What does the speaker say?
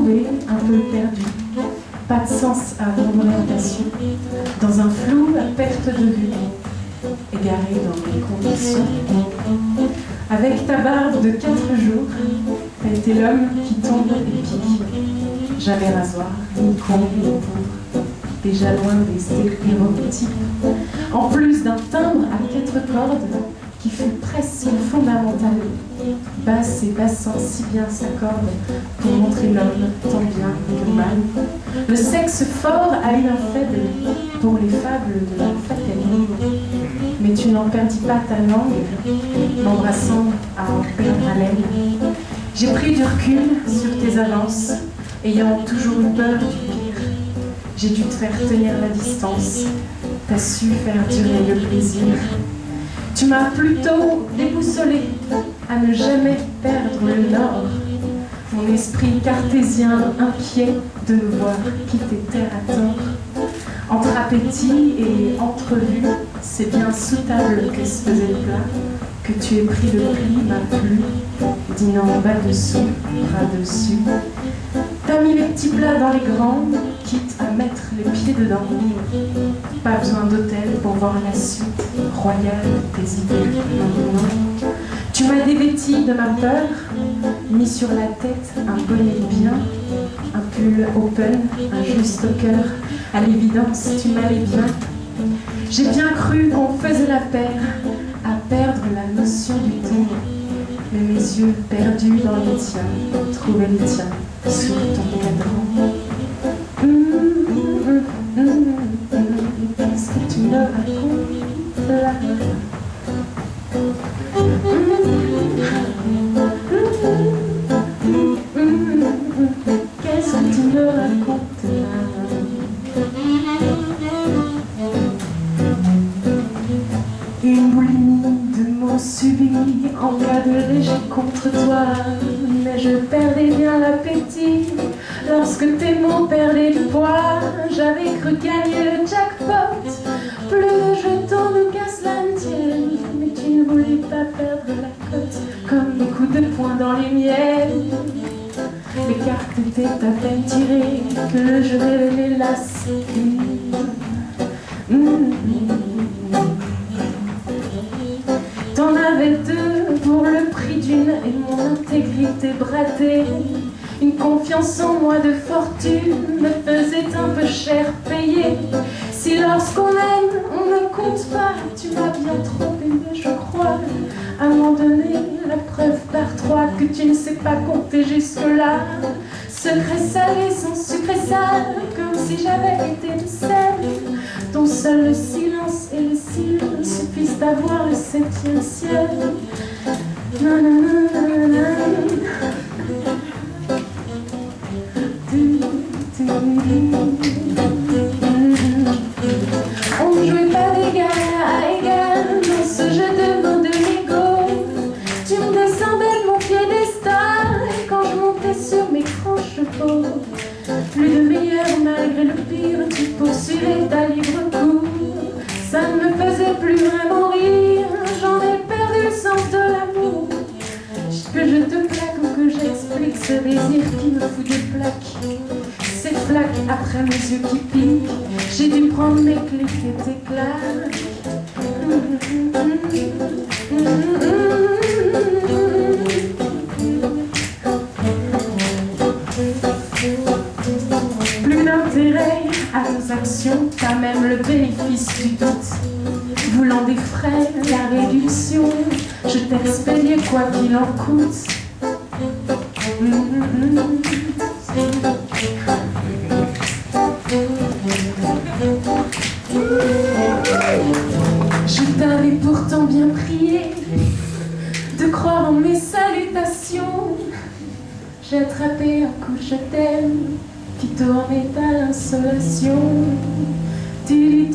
retrouvé, un peu perdu, pas de sens à mon orientation, dans un flou à perte de vue, égaré dans mes conditions. Avec ta barbe de 4 jours, t'as été l'homme qui tombe et pique. Jamais rasoir, ni comble, ni poudre, déjà loin des stéréotypes. En plus d'un timbre à 4 cordes qui fut presque fondamental, basse et bassin si bien s'accordent pour montrer l'homme tant bien que mal. Le sexe fort a eu un faible pour les fables de la fatalité, mais tu n'en perdis pas ta langue, m'embrassant à en perdre haleine. J'ai pris du recul sur tes avances, ayant toujours eu peur du pire. J'ai dû te faire tenir la distance, t'as su faire durer le plaisir. Tu m'as plutôt déboussolé à ne jamais perdre le nord. Mon esprit cartésien inquiet de me voir quitter terre à tort. Entre appétit et entrevue, c'est bien sous table que se faisait le plat. Que tu aies pris le pli m'a plu, dînant bas dessous, bras dessus. T'as mis les petits plats dans les grands, quitte à mettre les pieds dedans. Pas besoin d'hôtel pour voir la suite royale des idées. Non. Tu m'as dévêti de ma peur, mis sur la tête un bonnet bien, un pull open, un juste au cœur. À l'évidence, tu m'allais bien. J'ai bien cru qu'on faisait la paire, à perdre la notion du temps. Mais mes yeux perdus dans les tiens, trouvaient les tiens sous ton cadran. Qu'est-ce que tu me racontes là? Qu'est-ce que tu me racontes là? Une boulimie de mots subis en cas de léger contre toi. Mais je perdais bien l'appétit lorsque tes mots perdaient du poids. J'avais cru gagner le jackpot, plus de jetons de qu'à cela ne tienne. Mais tu ne voulais pas perdre la cote, comme des coups de poing dans les miennes. Les cartes étaient à peine tirées que le jeu révélait la série. T'en avais 2 pour le prix d'une et mon intégrité bradée. Une confiance en moi de fortune me faisait un peu cher payer. Si lorsqu'on aime, on ne compte pas, tu m'as bien trop aimé, je crois. À m'en donner la preuve par 3 que tu ne sais pas compter jusque-là. Secret salé sans sucré sale, comme si j'avais été de sel. Ton seul le silence et le cils suffisent à voir le 7e ciel. On ne jouait pas d'égal à égal dans ce jeu de mots de l'ego. Tu me descendais de mon piédestal quand je montais sur mes grands chevaux. Plus de meilleur malgré le pire, tu poursuivais ta libre cour. Ça ne me faisait plus vraiment rire, j'en ai perdu le sens de l'amour. Que je te plaque ou que j'explique ce désir qui me fout des plaques. Ces flaques après mes yeux qui piquent, j'ai dû prendre mes clics et tes claques. Plus d'intérêt à nos actions, pas même le bénéfice du doute. Voulant des frais, la réduction, je t'ai expédié quoi qu'il en coûte. Je t'avais pourtant bien prié de croire en mes salutations. J'ai attrapé un coup de je t'aime qui tournait à l'insolation. Tu